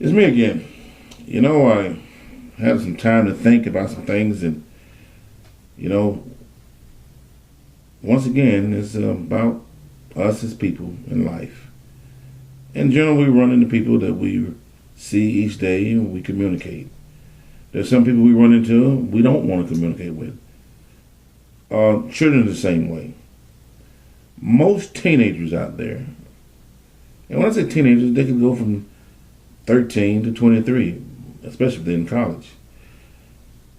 It's me again. I had some time to think about some things, and you know, once again, it's about us as people in life. In general, we run into people that we see each day and we communicate. There's some people we run into we don't want to communicate with. Children are the same way. Most teenagers out there, and when I say teenagers, they can go from 13 to 23, especially if they're in college.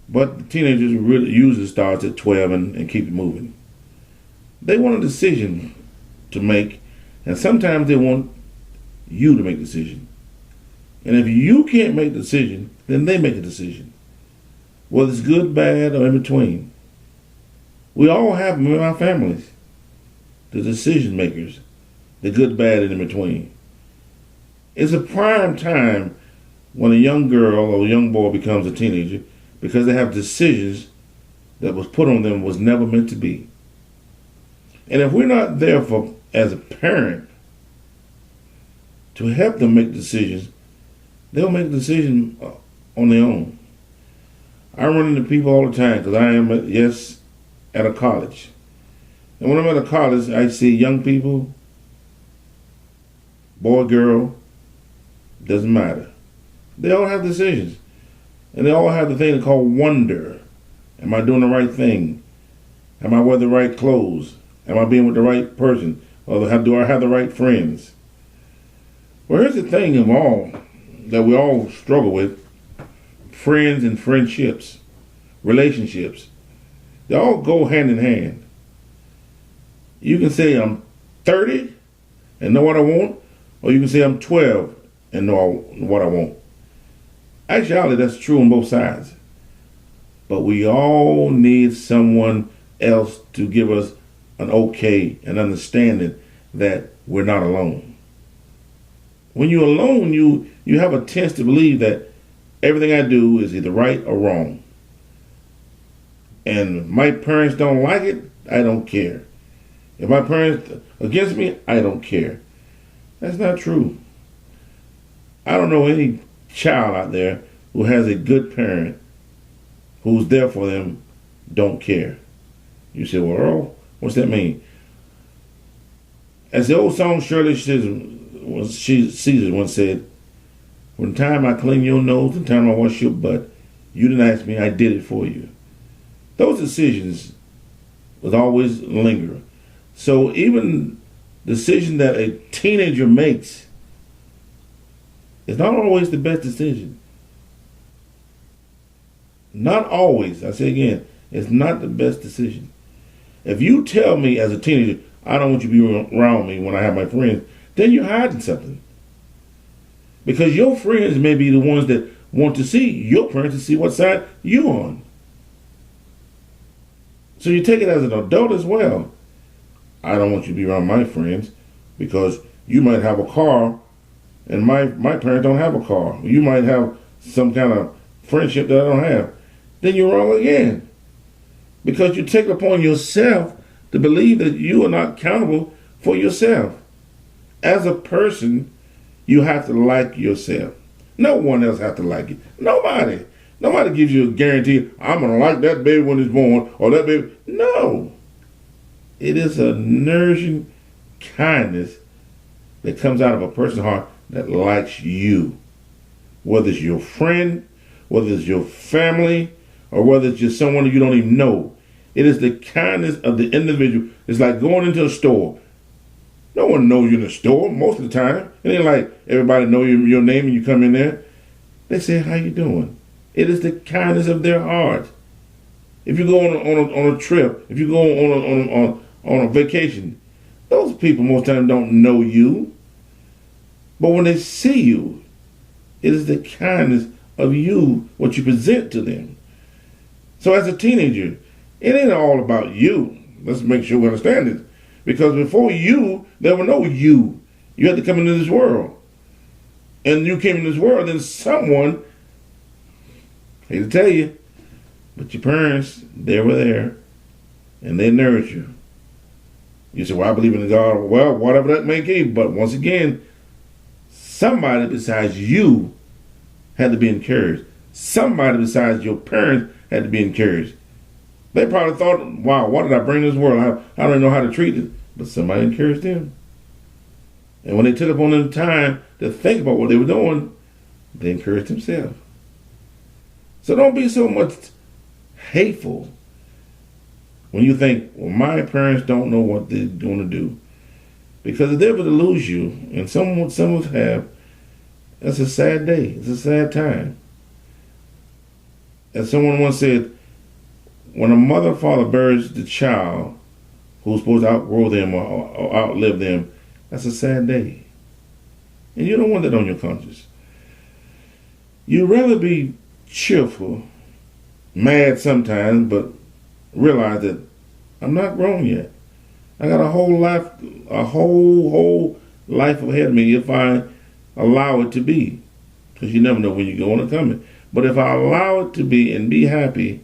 But the teenagers really usually starts at 12 and keep it moving. They want a decision to make, and sometimes they want you to make a decision. And if you can't make the decision, then they make a decision. Whether it's good, bad, or in between. We all have them in our families. The decision makers. The good, bad, and in between. It's a prime time when a young girl or a young boy becomes a teenager because they have decisions that was put on them was never meant to be. And if we're not there for as a parent to help them make decisions, they'll make a decision on their own. I run into people all the time because I am, at a college. And when I'm at a college, I see young people, boy, girl, doesn't matter. They all have decisions. And they all have the thing called wonder. Am I doing the right thing? Am I wearing the right clothes? Am I being with the right person? Or do I have the right friends? Well, here's the thing of all that we all struggle with. Friends and friendships. Relationships. They all go hand in hand. You can say I'm 30 and know what I want, or you can say I'm 12 and know what I want. Actually, that's true on both sides. But we all need someone else to give us an okay and understanding that we're not alone. When you're alone, you have a tendency to believe that everything I do is either right or wrong. And my parents don't like it, I don't care. If my parents against me, I don't care. That's not true. I don't know any child out there who has a good parent who's there for them, don't care. You say, well, Earl, what's that mean? As the old song Shirley Caesar once said, "From the time I clean your nose to the time I wash your butt, you didn't ask me, I did it for you." Those decisions was always linger. So even decision that a teenager makes is not always the best decision. Not always. I say again, it's not the best decision. If you tell me as a teenager, I don't want you to be around me when I have my friends, then you're hiding something. Because your friends may be the ones that want to see your parents to see what side you're on. So you take it as an adult as well. I don't want you to be around my friends because you might have a car and my parents don't have a car. You might have some kind of friendship that I don't have. Then you're wrong again. Because you take it upon yourself to believe that you are not accountable for yourself. As a person, you have to like yourself. No one else has to like you. Nobody. Nobody gives you a guarantee, I'm going to like that baby when it's born or that baby. No. It is a nourishing kindness that comes out of a person's heart that likes you. Whether it's your friend, whether it's your family, or whether it's just someone you don't even know. It is the kindness of the individual. It's like going into a store. No one knows you in the store most of the time. It ain't like everybody know your name and you come in there. They say, how you doing? It is the kindness of their heart. If you go on a trip, if you go on a vacation, those people most of the time don't know you. But when they see you, it is the kindness of you, what you present to them. So as a teenager, it ain't all about you. Let's make sure we understand this. Because before you, there were no you. You had to come into this world. And you came into this world, then someone, hate to tell you, but your parents, they were there, and they nourished you. You say, well, I believe in God. Well, whatever that may be. But once again, somebody besides you had to be encouraged. Somebody besides your parents had to be encouraged. They probably thought, wow, what did I bring to this world? I don't even know how to treat it. But somebody encouraged them. And when they took upon them time to think about what they were doing, they encouraged themselves. So don't be so much hateful when you think, well, my parents don't know what they're going to do. Because if they were to lose you, and some of us have, that's a sad day. It's a sad time. As someone once said, when a mother or father buries the child who's supposed to outgrow them or outlive them, that's a sad day. And you don't want that on your conscience. You'd rather be cheerful, mad sometimes, but realize that I'm not grown yet. I got a whole life ahead of me if I allow it to be. Because you never know when you're going to come. But if I allow it to be and be happy,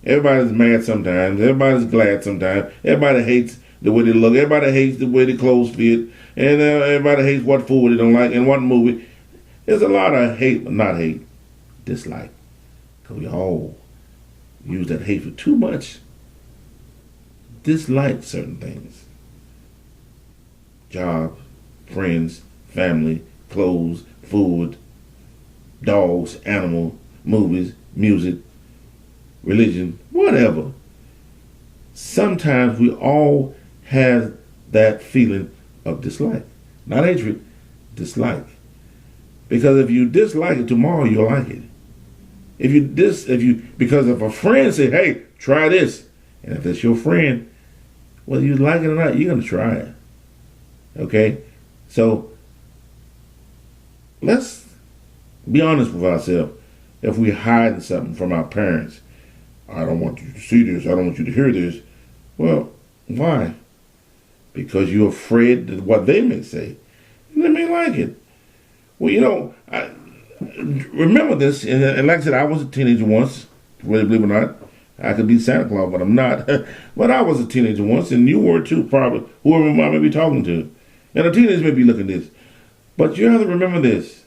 everybody's mad sometimes, everybody's glad sometimes, everybody hates the way they look, everybody hates the way the clothes fit, and everybody hates what food they don't like and what movie. There's a lot of hate, not hate, dislike. Because we all use that hate for too much. Dislike certain things. Job, friends, family, clothes, food, dogs, animals, movies, music, religion, whatever. Sometimes we all have that feeling of dislike. Not hatred, dislike. Because if you dislike it, tomorrow you'll like it. Because if a friend say, hey, try this, and if it's your friend, whether you like it or not, you're going to try it. Okay? So, let's be honest with ourselves. If we're hiding something from our parents, I don't want you to see this, I don't want you to hear this. Well, why? Because you're afraid of what they may say. And they may like it. Well, I remember this, and like I said, I was a teenager once, really believe it or not. I could be Santa Claus, but I'm not. But I was a teenager once, and you were too, probably, whoever I may be talking to. And the teenagers may be looking at this. But you have to remember this.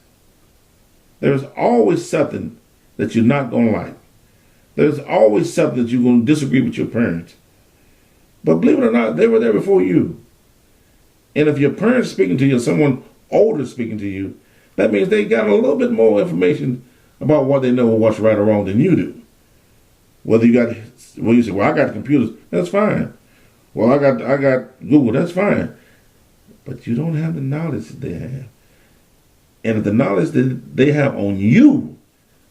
There's always something that you're not going to like. There's always something that you're going to disagree with your parents. But believe it or not, they were there before you. And if your parents speaking to you, or someone older speaking to you, that means they got a little bit more information about what they know or what's right or wrong than you do. Whether you say, well, I got computers, that's fine. Well, I got Google, that's fine. But you don't have the knowledge that they have. And if the knowledge that they have on you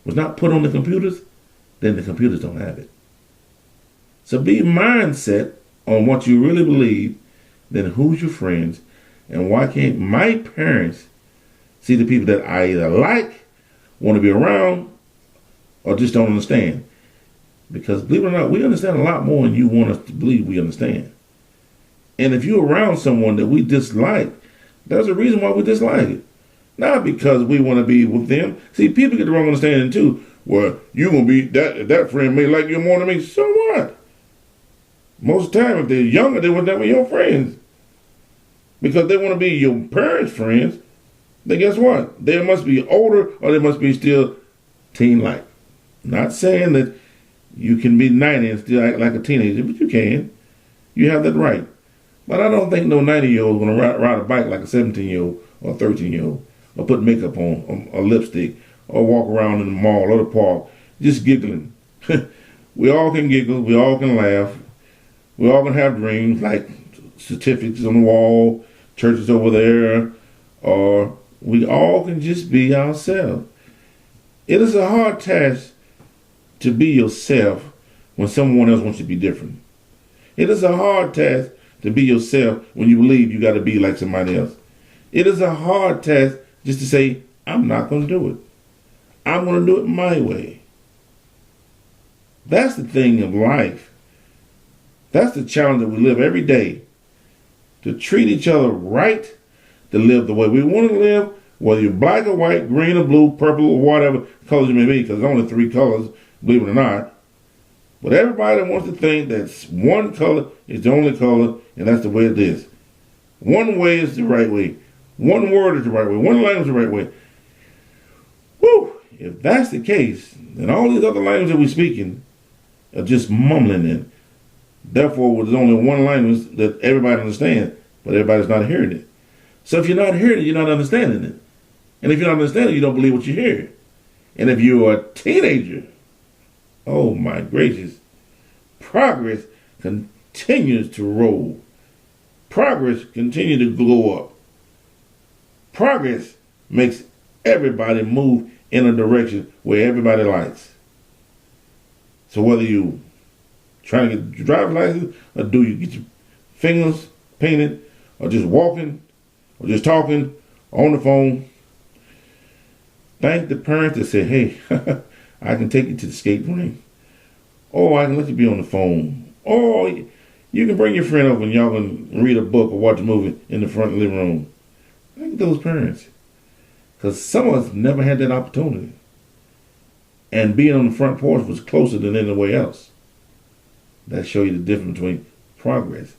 was not put on the computers, then the computers don't have it. So be mindset on what you really believe, then who's your friends, and why can't my parents see the people that I either like, want to be around, or just don't understand? Because believe it or not, we understand a lot more than you want us to believe we understand. And if you're around someone that we dislike, there's a reason why we dislike it. Not because we want to be with them. See, people get the wrong understanding too. Well, you're going to be, that friend may like you more than me. So what? Most of the time, if they're younger, they were never your friends. Because they want to be your parents' friends, then guess what? They must be older or they must be still teen-like. Not saying that you can be 90 and still act like a teenager, but you can. You have that right. But I don't think no 90-year-old is going to ride a bike like a 17-year-old or a 13-year-old, or put makeup on, or lipstick, or walk around in the mall or the park just giggling. We all can giggle. We all can laugh. We all can have dreams like certificates on the wall, churches over there, or we all can just be ourselves. It is a hard task to be yourself when someone else wants you to be different. It is a hard task to be yourself when you believe you got to be like somebody else. It is a hard task just to say, I'm not going to do it. I'm going to do it my way. That's the thing of life. That's the challenge that we live every day. To treat each other right, to live the way we want to live, whether you're black or white, green or blue, purple or whatever colors you may be, because there's only 3 colors, believe it or not. But everybody wants to think that one color is the only color, and that's the way it is. One way is the right way. One word is the right way. One language is the right way. Woo! if that's the case, then all these other languages that we're speaking are just mumbling in. Therefore, there's only one language that everybody understands, but everybody's not hearing it. So if you're not hearing it, you're not understanding it. And if you're not understanding it, you don't believe what you hear. And if you're a teenager, oh my gracious, progress continues to roll. Progress continues to glow up. Progress makes everybody move in a direction where everybody likes. So whether you trying to get your driver's license, or do you get your fingers painted, or just walking, or just talking on the phone, thank the parents that say, hey, I can take you to the skate rink. Or I can let you be on the phone. Or you can bring your friend over and y'all can read a book or watch a movie in the front living room. Thank those parents. Because some of us never had that opportunity. And being on the front porch was closer than anywhere else. That shows you the difference between progress.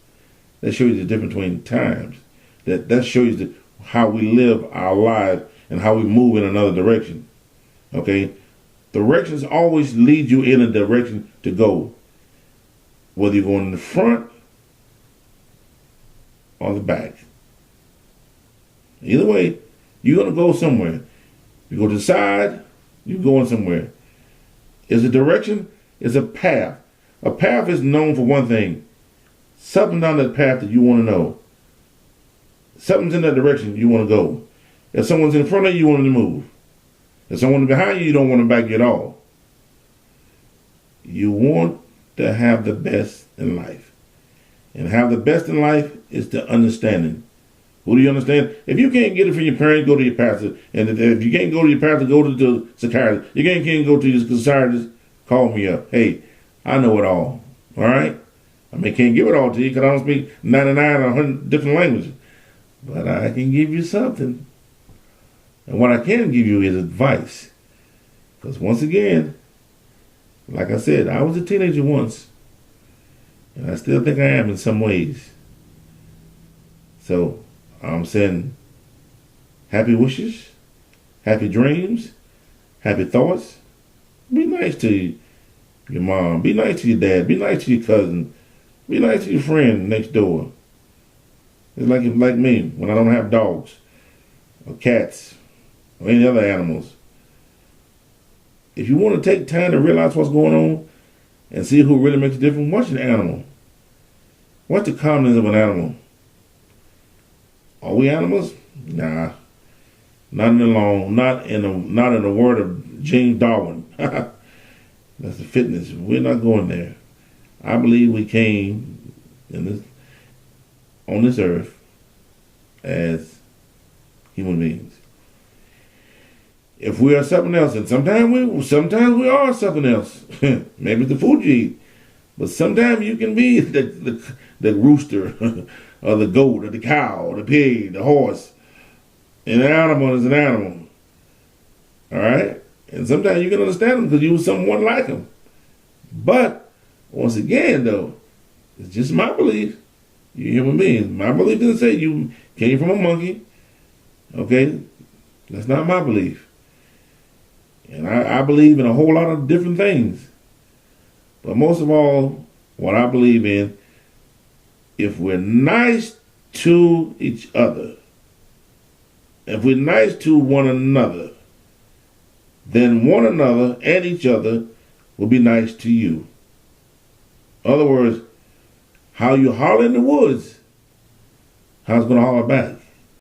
That shows you the difference between times. That shows you how we live our lives and how we move in another direction. Okay? Directions always lead you in a direction to go. Whether you're going in the front or the back. Either way, you're going to go somewhere. You go to the side, you're going somewhere. It's a direction, it's a path. A path is known for one thing. Something down that path that you want to know. Something's in that direction you want to go. If someone's in front of you, you want them to move. If someone's behind you, you don't want to back you at all. You want to have the best in life. And have the best in life is the understanding. Who do you understand? If you can't get it from your parents, go to your pastor. And if you can't go to your pastor, go to the psychiatrist. You can't go to your psychiatrist, call me up. Hey, I know it all. All right? I can't give it all to you because I don't speak 99 or 100 different languages. But I can give you something. And what I can give you is advice. Because once again, like I said, I was a teenager once. And I still think I am in some ways. So, I'm saying happy wishes, happy dreams, happy thoughts. Be nice to your mom. Be nice to your dad. Be nice to your cousin. Be nice to your friend next door. It's like me when I don't have dogs or cats or any other animals. If you want to take time to realize what's going on and see who really makes a difference, watch an animal. Watch the calmness of an animal. Are we animals? Nah. Not in the word of James Darwin. That's the fitness. We're not going there. I believe we came on this earth as human beings. If we are something else, and sometimes we are something else. Maybe it's the food you eat. But sometimes you can be the rooster or the goat or the cow or the pig, the horse. An animal is an animal. All right? And sometimes you can understand them because you were someone like them. But, once again, though, it's just my belief. You're human beings. My belief doesn't say you came from a monkey. Okay? That's not my belief. And I believe in a whole lot of different things. But most of all, what I believe in, if we're nice to each other, if we're nice to one another, then one another and each other will be nice to you. In other words, how you holler in the woods, how's going to holler back?